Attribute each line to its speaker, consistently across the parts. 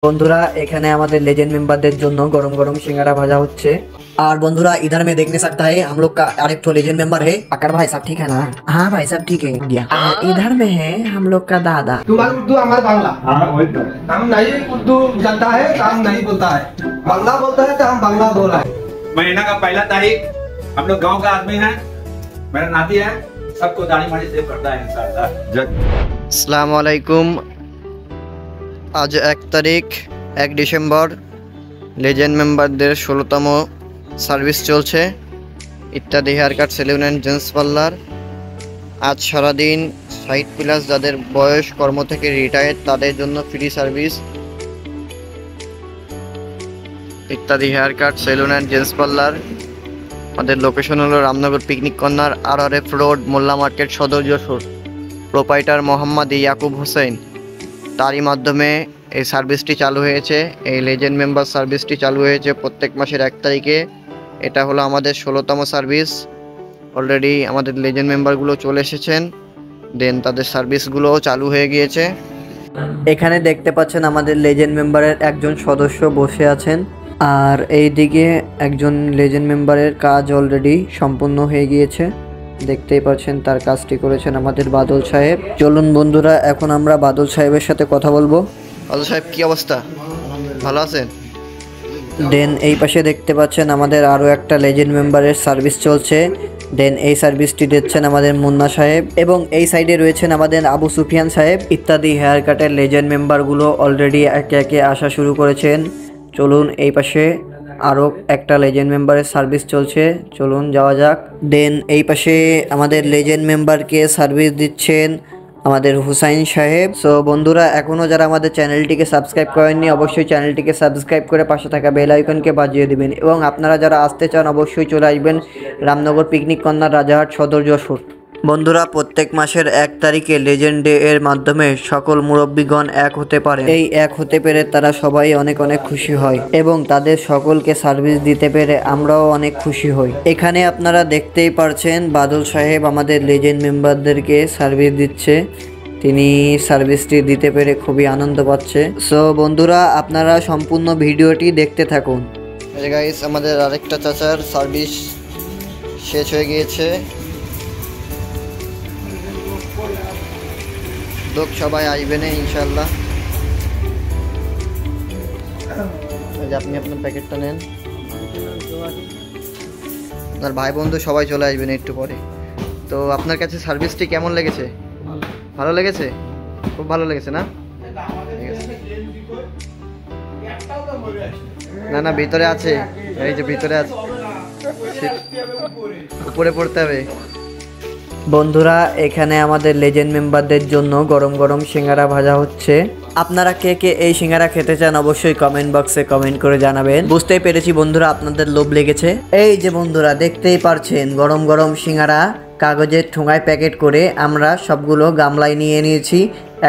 Speaker 1: বন্ধুরা এখানে আমাদের लेजेंड मेंबरদের জন্য गरम गरम सिंघाड़ा भाजा होच्छे। और बंधुरा इधर में देखने सकता है हम लोग का एक तो लेजेंड मेंबर है अक्कर भाई। सब ठीक है ना? हाँ भाई सब ठीक है गया। इधर में है हम लोग का दादा।
Speaker 2: तुम्हारा उर्दू हमारा बांग्ला। हाँ वही तो। हम नहीं उर्दू जानता है तो हम नहीं बोलता है, बांग्ला बोलता है तो हम बांग्ला बोला है।
Speaker 3: महीना का पहला तारीख हम लोग गांव का आदमी है, मेरा नाती है, सबको दाढ़ी माड़ी सेव करता है इंशाल्लाह।
Speaker 4: अस्सलाम वालेकुम। आज 1 तारीख 1 डिसेम्बर लेजेंड मेंबरদের 16তম সার্ভিস চলছে Ityadi hair cut salon and gents parlour. আজ সারাদিন সাইট প্লাস যাদের বয়স কর্ম থেকে রিটায়ার্ড তাদের জন্য ফ্রি সার্ভিস ইত্যাদি hair cut salon and gents parlour. আমাদের লোকেশন হলো Ramnagar picnic corner, RRF road, Molla market, Sadar Jessore. Proprietor Mohammad Yakub Hossain, তারই মাধ্যমে এই সার্ভিসটি চালু হয়েছে। এই লেজেন্ড মেম্বার সার্ভিসটি চালু হয়েছে প্রত্যেক মাসের 1 তারিখে। এটা হলো আমাদের 16তম সার্ভিস। অলরেডি আমাদের লেজেন্ড মেম্বারগুলো চলে এসেছেন, দেন তাদের সার্ভিসগুলোও চালু হয়ে গিয়েছে।
Speaker 1: এখানে দেখতে পাচ্ছেন আমাদের লেজেন্ড মেম্বারের একজন সদস্য বসে আছেন, আর এইদিকে একজন লেজেন্ড মেম্বারের কাজ অলরেডি সম্পূর্ণ হয়ে গিয়েছে। দেখতেই পাচ্ছেন তার কাজটি করেছেন আমাদের বাদল সাহেব। চলুন বন্ধুরা এখন আমরা বাদল সাহেবের সাথে কথা বলবো।
Speaker 4: বাদল সাহেব কি অবস্থা, ভালো আছেন?
Speaker 1: দেন এই পাশে দেখতে পাচ্ছেন আমাদের আরও একটা লেজেন্ড মেম্বারের সার্ভিস চলছে। দেন এই সার্ভিসটি দিচ্ছেন আমাদের মুন্না সাহেব, এবং এই সাইডে রয়েছেন আমাদের আবু সুফিয়ান সাহেব। ইত্যাদি হেয়ার কাটের লেজেন্ড মেম্বারগুলো অলরেডি একে একে আসা শুরু করেছেন। চলুন এই পাশে আরও একটা লেজেন্ড মেম্বারের সার্ভিস চলছে, চলুন যাওয়া যাক। দেন এই পাশে আমাদের লেজেন্ড মেম্বারকে সার্ভিস দিচ্ছেন আমাদের হুসাইন সাহেব। সো বন্ধুরা এখনও যারা আমাদের চ্যানেলটিকে সাবস্ক্রাইব করেননি অবশ্যই চ্যানেলটিকে সাবস্ক্রাইব করে পাশে থাকা বেল আইকনকে বাজিয়ে দিবেন, এবং আপনারা যারা আসতে চান অবশ্যই চলে আসবেন রামনগর পিকনিক কর্নার, রাজারহাট, সদর যশোর। বন্ধুরা প্রত্যেক মাসের 1 তারিখে লেজেন্ড ডে এর মাধ্যমে সকল মুরব্বীগণ এক হতে পারে। এই এক হতে পেরে তারা সবাই অনেক অনেক খুশি হয়, এবং তাদের সকলকে সার্ভিস দিতে পেরে আমরাও অনেক খুশি হই। এখানে আপনারা দেখতেই পারছেন বাদল সাহেব আমাদের লেজেন্ড মেম্বারদেরকে সার্ভিস দিচ্ছে। তিনি সার্ভিসটি দিতে পেরে খুবই আনন্দ পাচ্ছে। সো বন্ধুরা আপনারা সম্পূর্ণ ভিডিওটি দেখতে থাকুন।
Speaker 4: গাইস আমাদের আরেকটা চাচার সার্ভিস শেষ হয়ে গিয়েছে। লোক সবাই আসবেন ইনশাল্লাহ। আপনি আপনার প্যাকেটটা নেন, আপনার ভাই বন্ধু সবাই চলে আসবেন একটু পরে। তো আপনার কাছে সার্ভিসটি কেমন লেগেছে? ভালো লেগেছে? খুব ভালো লেগেছে না? না না ভিতরে আছে, এই যে ভিতরে আছে, উপরে পড়তে হবে।
Speaker 1: বন্ধুরা এখানে আমাদের লেজেন্ড মেম্বারদের জন্য গরম গরম সিঙ্গারা ভাজা হচ্ছে। আপনারা কে কে এই সিঙ্গারা খেতে চান অবশ্যই কমেন্ট বক্সে কমেন্ট করে জানাবেন। বুঝতেই পেরেছি বন্ধুরা আপনাদের লোভ লেগেছে। এই যে বন্ধুরা দেখতেই পারছেন গরম গরম সিঙ্গারা কাগজের ঠোঙায় প্যাকেট করে আমরা সবগুলো গামলায় নিয়ে নিয়েছি।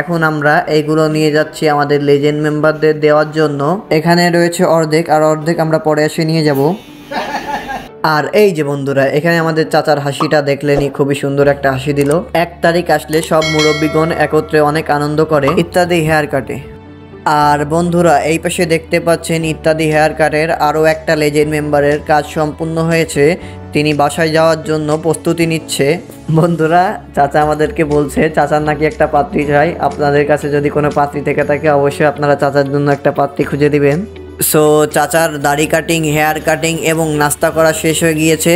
Speaker 1: এখন আমরা এইগুলো নিয়ে যাচ্ছি আমাদের লেজেন্ড মেম্বারদের দেওয়ার জন্য। এখানে রয়েছে অর্ধেক, আর অর্ধেক আমরা পরে এসে নিয়ে যাব। আর এই যে বন্ধুরা এখানে আমাদের চাচার হাসিটা দেখলেনি, খুবই সুন্দর একটা হাসি দিল। 1 তারিখ আসলে সব মুরব্বীগণ একত্রে অনেক আনন্দ করে ইত্যাদি হেয়ার কাটে। আর বন্ধুরা এই পাশে দেখতে পাচ্ছেন ইত্যাদি হেয়ার কাটের আরও একটা লেজেন্ড মেম্বারের কাজ সম্পূর্ণ হয়েছে, তিনি বাসায় যাওয়ার জন্য প্রস্তুতি নিচ্ছে। বন্ধুরা চাচা আমাদেরকে বলছে চাচার নাকি একটা পাত্রী চাই। আপনাদের কাছে যদি কোনো পাত্রী থেকে থাকে অবশ্যই আপনারা চাচার জন্য একটা পাত্রী খুঁজে দিবেন। সো চাচার দাড়ি কাটিং, হেয়ার কাটিং এবং নাস্তা করা শেষ হয়ে গিয়েছে।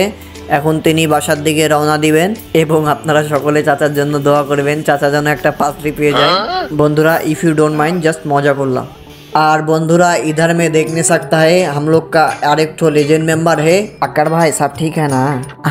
Speaker 1: এখন তিনি বাসার দিকে রওনা দিবেন, এবং আপনারা সকলে চাচার জন্য দোয়া করবেন চাচা যেন একটা পাত্রী পেয়ে যায়। বন্ধুরা if you don't mind just मजा করলাম। और बंधुरा इधर में देखने सकता है हम लोग का और एक तो लेजेंड मेंबर है अक्कर भाई। सब ठीक है ना?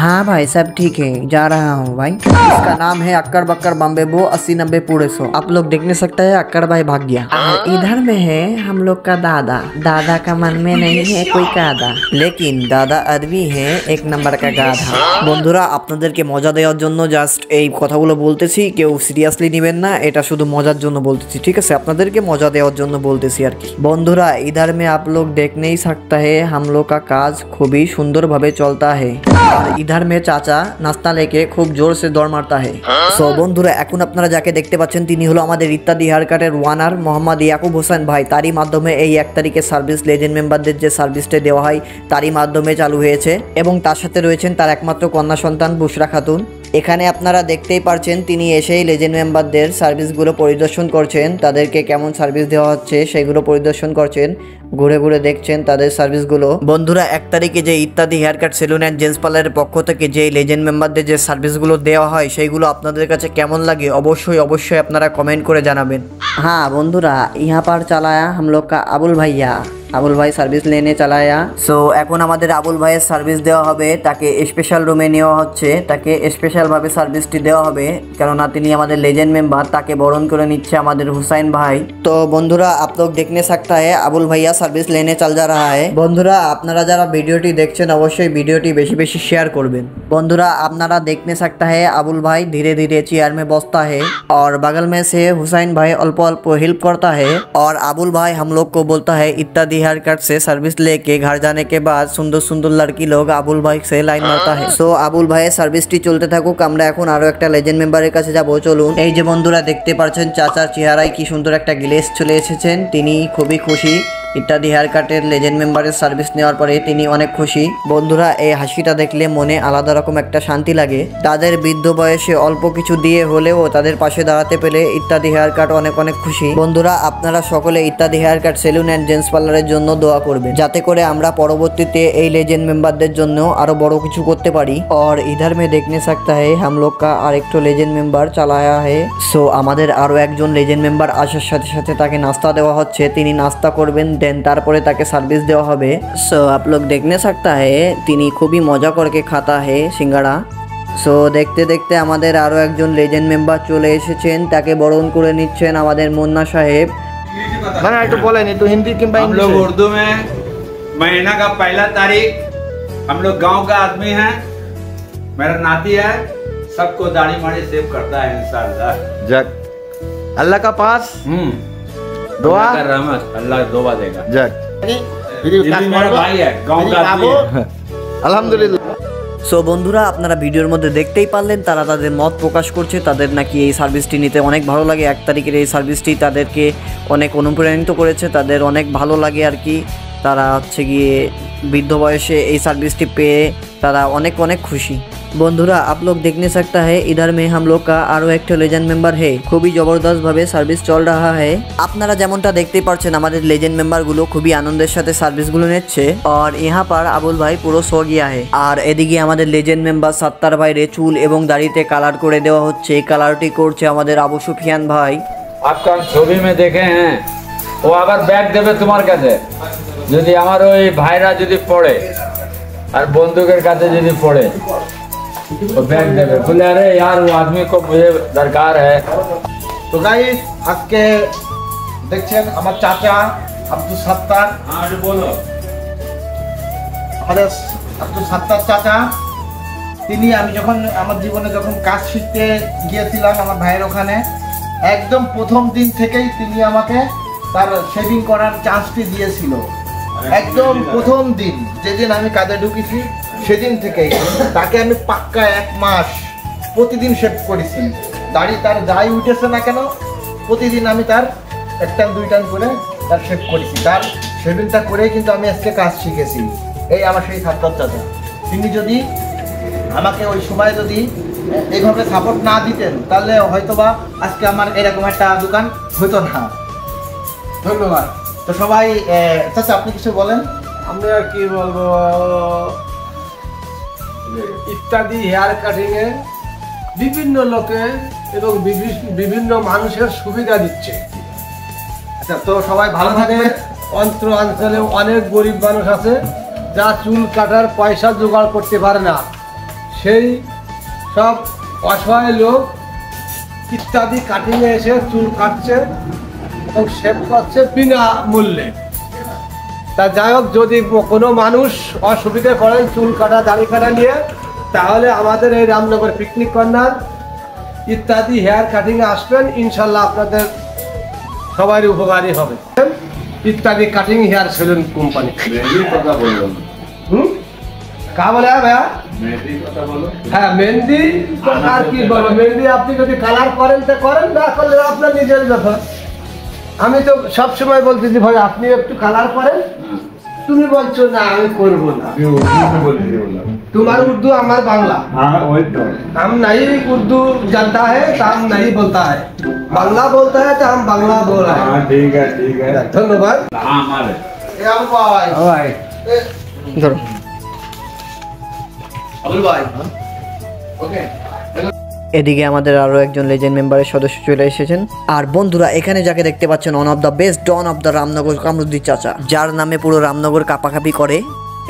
Speaker 1: हाँ भाई सब ठीक है, जा रहा हूँ भाई। इसका नाम है अक्कर बक्कर बम्बे बो 80-90 पूरे 100। आप लोग देखने सकते हैं अक्कर भाई भाग गया। और इधर में है हम लोग का दादा। दादा का मन में नहीं है कोई कादा, लेकिन दादा अरबी है 1 नंबर का गाधा। বন্ধুরা আপনাদেরকে মজা দেওয়ার জন্য জাস্ট এই কথাগুলো বলতেছি, কেউ সিরিয়াসলি নেবেন না, এটা শুধু মজার জন্য বলতেছি, ঠিক আছে? আপনাদেরকে মজা দেওয়ার জন্য বলতেছি। बंधुरा इधर में आप लोग देख नहीं सकता है हम लोग का काज खूबी सुंदर भावे चलता है। और इधर में चाचा नाश्ता लेके खूब जोर से दौड़ मारता है। सो বন্ধুরা এখন আপনারা যাকে দেখতে পাচ্ছেন তিনি হলো আমাদের ইত্যাদি হেয়ার কাটের ওয়ানার মোহাম্মদ ইয়াকুব হোসেন ভাই। তারই মাধ্যমে এই 1 তারিখে সার্ভিস লেজেন্ড মেম্বারদের যে সার্ভিসটা দেওয়া হয় তারই মাধ্যমে চালু হয়েছে এবং তার সাথে রয়েছেন তার একমাত্র কন্যা সন্তান বুশরা খাতুন। এখানে আপনারা দেখতেই পারছেন তিনি এসেই লেজেন্ড মেম্বারদের সার্ভিসগুলো পরিদর্শন করছেন, তাদেরকে কেমন সার্ভিস দেওয়া হচ্ছে সেগুলো পরিদর্শন করছেন, ঘুরে ঘুরে দেখছেন তাদের সার্ভিসগুলো। বন্ধুরা 1 তারিখে যে Ityadi hair cut salon and gents পার্লারের পক্ষ থেকে যে লেজেন্ড মেম্বারদের যে সার্ভিসগুলো দেওয়া হয় সেইগুলো আপনাদের কাছে কেমন লাগে অবশ্যই আপনারা কমেন্ট করে জানাবেন। হ্যাঁ বন্ধুরা यहाँ पर चलाया हम लोग का আবুল ভাই সার্ভিস লেনে চালায়া। সো এখন আমাদের আবুল ভাইয়ের সার্ভিস দেওয়া হবে, তাকে স্পেশাল রুমে নেওয়া হচ্ছে, তাকে স্পেশালভাবে সার্ভিসটি দেওয়া হবে কেননা তিনি আমাদের লেজেন্ড মেম্বার, তাকে বরণ করে নিচ্ছে আমাদের হুসাইন ভাই। তো বন্ধুরা आप लोग देखने सकता है আবুল ভাইয়া সার্ভিস লেনে চল যা रहा है। বন্ধুরা আপনারা যারা ভিডিওটি দেখছেন অবশ্যই ভিডিওটি বেশি বেশি শেয়ার করবেন। বন্ধুরা আপনারা देखने सकता है আবুল भाई धीरे धीरे चेयर में बसता है और बगल में से हुसैन भाई अल्प अल्प हेल्प करता है और अबुल भाई हम लोग को बोलता है इत्यादि हेयर कट से सर्विस लेके घर जाने के बाद सुंदर सुंदर लड़की लोग আবুল ভাই से লাইন মারता है। সো আবুল ভাইয়ের সার্ভিসটি চলতে থাকুক, আমরা এখন আরো একটা লেজেন্ড মেম্বারের কাছে যাব, চলুন। এই যে বন্ধুরা দেখতে পাচ্ছেন চাচার চেহারায় কি সুন্দর একটা গ্লেজ চলে এসেছেন, তিনি খুবই খুশি। ইত্যাদি হেয়ার কাটের লেজেন্ড মেম্বারের সার্ভিস নেওয়ার পরে তিনি অনেক খুশি। বন্ধুরা এই হাসিটা দেখলে মনে আলাদা রকম একটা শান্তি লাগে। তাদের বৃদ্ধ বয়সে অল্প কিছু দিয়ে হলেও তাদের পাশে দাঁড়াতে পেলে ইত্যাদি হেয়ার কাট অনেক অনেক খুশি। বন্ধুরা আপনারা সকলে Ityadi hair cut salon and gents পার্লারের জন্য দোয়া করবেন যাতে করে আমরা পরবর্তীতে এই লেজেন্ড মেম্বারদের জন্য আরো বড় কিছু করতে পারি। और इधर में देखने सकता है हम लोग का আরেকটা লেজেন্ড মেম্বার চালায়া है। সো আমাদের আরো একজন লেজেন্ড মেম্বার আসার সাথে সাথে তাকে নাস্তা দেওয়া হচ্ছে, তিনি নাস্তা করবেন দেন তারপরে তাকে সার্ভিস দেওয়া হবে। সো आप लोग देखने सकता है তিনি খুবই মজা করে খাতা है সিঙ্গাড়া। সো দেখতে দেখতে আমাদের আরো একজন লেজেন্ড মেম্বার চলে এসেছেন, তাকে বরণ করে নিচ্ছেন আমাদের মুন্না সাহেব।
Speaker 2: মানে একটু বলেন একটু হিন্দি কিংবা
Speaker 3: हम लोग उर्दू में महीना का 1 तारीख हम लोग गांव का आदमी है, मेरा नाती है, सबको दाढ़ी माड़ी सेव करता है इंशाल्लाह।
Speaker 2: जग अल्लाह का पास दुआ
Speaker 3: अल्लाह का रहमत, अल्लाह दुआ देगा।
Speaker 2: जग
Speaker 3: ये भी मेरा भाई है, गांव का आदमी है।
Speaker 2: আলহামদুলিল্লাহ।
Speaker 1: সো বন্ধুরা আপনারা ভিডিওর মধ্যে দেখতেই পারলেন তারা তাদের মত প্রকাশ করছে, তাদের নাকি এই সার্ভিসটি নিতে অনেক ভালো লাগে। 1 তারিখের এই সার্ভিসটি তাদেরকে অনেক অনুপ্রাণিত করেছে, তাদের অনেক ভালো লাগে আর কি। তারা হচ্ছে গিয়ে বৃদ্ধ বয়সে এই সার্ভিসটি পেয়ে তারা অনেক অনেক খুশি। বন্ধুরা आप लोग देखने सकता है इधर में हम लोग का আরো একটা লেজেন্ড মেম্বার है, খুবই জবরদস্ত ভাবে সার্ভিস চল रहा है। আপনারা যেমনটা দেখতে পাচ্ছেন আমাদের লেজেন্ড মেম্বারগুলো খুবই আনন্দের সাথে সার্ভিসগুলো নিচ্ছে और यहाँ पर আবুল ভাই পুরো সো গিয়া है। আর এদিকে আমাদের লেজেন্ড মেম্বার সাত্তার ভাইরে চুল এবং দাড়িতে কালার করে দেওয়া হচ্ছে, কালারটি করছে আমাদের আবু সুফিয়ান ভাই।
Speaker 5: आपका ছবি में देखे हैं वो আবার ব্যাগ দেবে তোমার কাছে, যদি আমার ওই ভাইরা যদি পড়ে আর বন্দুকের কাছে যদি পড়ে वो बैग देवे, बोले अरे यार वो आदमी को मुझे दरकार है।
Speaker 2: তো গাইস আজকে দেখছেন আমার চাচা আব্দুল সাত্তার,
Speaker 3: हाँ बोलो।
Speaker 2: আমাদের আব্দুল সাত্তার চাচা, তিনি আমি যখন আমার জীবনে যখন কাজ শিখতে গিয়েছিলাম আমার ভাইয়ের ওখানে, একদম প্রথম দিন থেকেই তিনি আমাকে তার শেভিং করার চান্সটি দিয়েছিল। একদম প্রথম দিন যেদিন আমি কাজে ঢুকেছি সেদিন থেকেই তাকে আমি পাক্কা 1 মাস প্রতিদিন শেভ করেছি। দাড়ি তার যাই উঠেছে না কেন প্রতিদিন আমি তার 1 টান 2 টান করে তার শেভ করেছি। তার শেভিংটা করেই কিন্তু আমি আজকে কাজ শিখেছি। এই আমার সেই ছাত্র চাচা, তিনি যদি আমাকে ওই সময় যদি এইভাবে সাপোর্ট না দিতেন তাহলে হয়তোবা আজকে আমার এরকম একটা দোকান হতো না। ধন্যবাদ। তো সবাই চাচা আপনি কিছু বলেন।
Speaker 6: আমি আর কি বলবো, ইত্যাদি হেয়ার কাটিং এ বিভিন্ন লোকে এবং বিভিন্ন মানুষের সুবিধা দিচ্ছে।
Speaker 2: আচ্ছা তো সবাই ভালো থাকবে।
Speaker 6: অঞ্চলে অনেক গরিব মানুষ আছে যা চুল কাটার পয়সা জোগাড় করতে পারে না, সেই সব অসহায় লোক ইত্যাদি কাটিং এ এসে চুল কাটছে এবং শেভ করছে বিনা মূল্যে। তা যাই হোক, যদি কোনো মানুষ অসুবিধায় পড়েন চুল কাটা দাড়ি কাটা নিয়ে, তাহলে আমাদের এই রামনগর পিকনিক কর্নার ইত্যাদি হেয়ার কাটিংয়ে আসবেন, ইনশাল্লাহ আপনাদের সবারই উপকারী হবে। ইত্যাদি কাটিং হেয়ার সেলুন কোম্পানি।
Speaker 5: কথা বললাম
Speaker 6: কা বলে ভাইয়া?
Speaker 3: मेहंदी কথা বলো।
Speaker 6: হ্যাঁ মেহেন্দি তো আর কি বলবো, মেহেন্দি আপনি যদি কালার করেন তো করেন, না করলে আপনার নিজের ব্যাপার। আমি তো সব সময় বলতেছি ভাই আপনি একটু কালার করেন, তুমি বলছো না আমি করবো না।
Speaker 3: আমি উর্দू में बोल रही हूँ।
Speaker 6: तुम्हारा उर्दू हमारा बांग्ला,
Speaker 3: हाँ वही तो।
Speaker 6: हम नहीं उर्दू जानता है तो हम नहीं बोलता है, बांग्ला बोलता है तो हम बांग्ला बोल रहे हैं।
Speaker 3: हाँ ठीक है।
Speaker 6: धन्यवाद।
Speaker 3: हाँ हमारे।
Speaker 2: এ আবুল ভাই,
Speaker 6: भाई
Speaker 2: এ,
Speaker 1: ধরো।
Speaker 2: আবুল ভাই, ওকে।
Speaker 1: এদিকে আমাদের আরো একজন লেজেন্ড মেম্বারের সদস্য চলে এসেছেন। আর বন্ধুরা এখানে যাকে দেখতে পাচ্ছেন one of the best don of the Ramnagar Kamruddin চাচা, যার নামে পুরো রামনগর কাপাকাপি করে।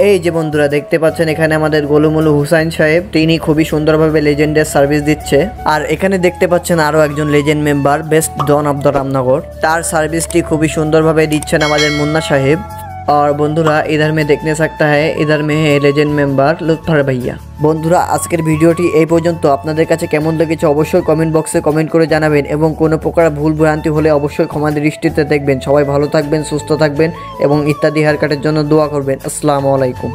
Speaker 1: এই যে বন্ধুরা দেখতে পাচ্ছেন এখানে আমাদের গোলুমুলু হুসাইন সাহেব, তিনি খুবই সুন্দরভাবে লেজেন্ডের সার্ভিস দিচ্ছে। আর এখানে দেখতে পাচ্ছেন আরো একজন legend member best don of the Ramnagar, তার সার্ভিসটি খুবই সুন্দরভাবে দিচ্ছেন আমাদের মুন্না সাহেব। और বন্ধুরা इधर में देखने सकता है, इधर में है लेजेंड मेंबर লুৎফর ভাইয়া। বন্ধুরা আজকের ভিডিওটি এই পর্যন্ত। আপনাদের কাছে কেমন লেগেছে অবশ্যই কমেন্ট বক্সে কমেন্ট করে জানাবেন এবং কোনো প্রকার ভুল ভ্রান্তি হলে অবশ্যই ক্ষমা দৃষ্টিতে দেখবেন। সবাই ভালো থাকবেন, সুস্থ থাকবেন এবং ইত্যাদি হেয়ার কাটের জন্য দোয়া করবেন। আসসালামু আলাইকুম।